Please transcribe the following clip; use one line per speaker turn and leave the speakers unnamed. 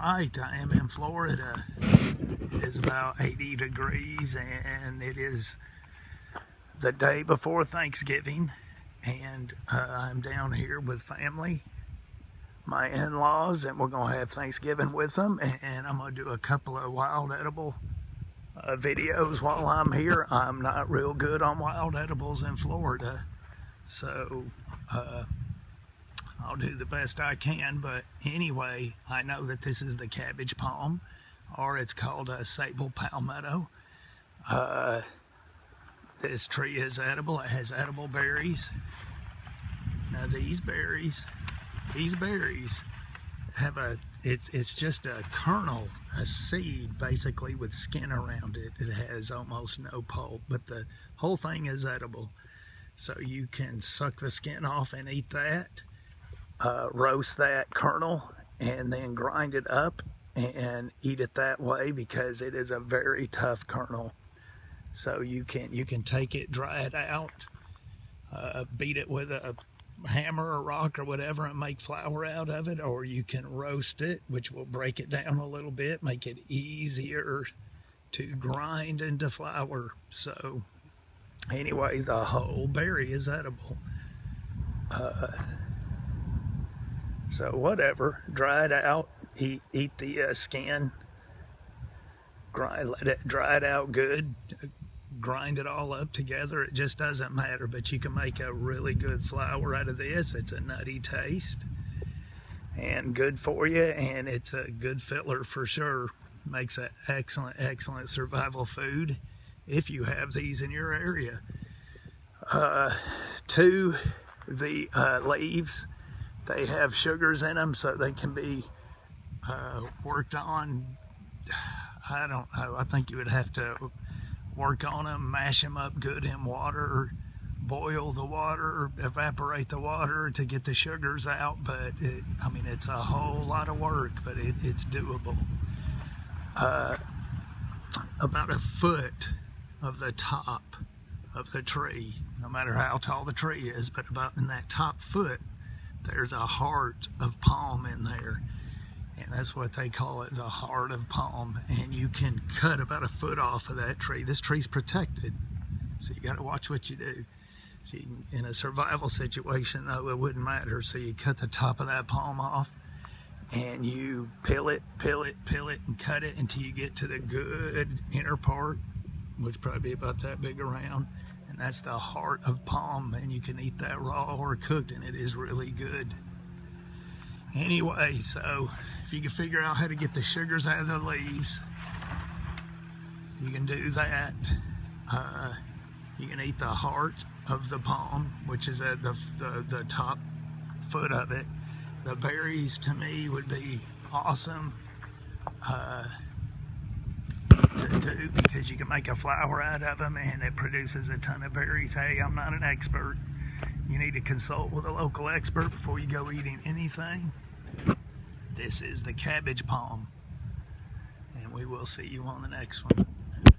right, I am in Florida. It is about 80 degrees and it is the day before Thanksgiving, and I'm down here with family, my in-laws, and we're gonna have Thanksgiving with them, and I'm gonna do a couple of wild edible videos while I'm here. I'm not real good on wild edibles in Florida, so I'll do the best I can. But anyway, I know that this is the cabbage palm, or it's called a Sabal palmetto. This tree is edible. It has edible berries. Now these berries have it's just a kernel, a seed basically with skin around it. It has almost no pulp, but the whole thing is edible. So you can suck the skin off and eat that, roast that kernel, and then grind it up and eat it that way, because it is a very tough kernel. So you can take it, dry it out, beat it with a hammer or rock or whatever and make flour out of it, or you can roast it, which will break it down a little bit, make it easier to grind into flour. So anyway, the whole berry is edible. So whatever, dry it out, eat the skin, let it dry it out good, grind it all up together. It just doesn't matter, but you can make a really good flour out of this. It's a nutty taste and good for you, and it's a good filler for sure. Makes an excellent survival food if you have these in your area. To the leaves, they have sugars in them, so they can be worked on. I don't know, I think you would have to work on them, mash them up good in water, boil the water, evaporate the water to get the sugars out. But I mean, it's a whole lot of work, but it's doable. About a foot of the top of the tree, no matter how tall the tree is, but about in that top foot, there's a heart of palm in there. And that's what they call it, the heart of palm. And you can cut about a foot off of that tree. This tree's protected, so you got to watch what you do. So in a survival situation, though, it wouldn't matter. So you cut the top of that palm off, and you peel it, and cut it until you get to the good inner part, which probably be about that big around. And that's the heart of palm, and you can eat that raw or cooked, and it is really good. Anyway, so if you can figure out how to get the sugars out of the leaves, you can do that. You can eat the heart of the palm, which is at the top foot of it. The berries, to me, would be awesome to do, because you can make a flour out of them and it produces a ton of berries. Hey, I'm not an expert. You need to consult with a local expert before you go eating anything. This is the cabbage palm, and we will see you on the next one.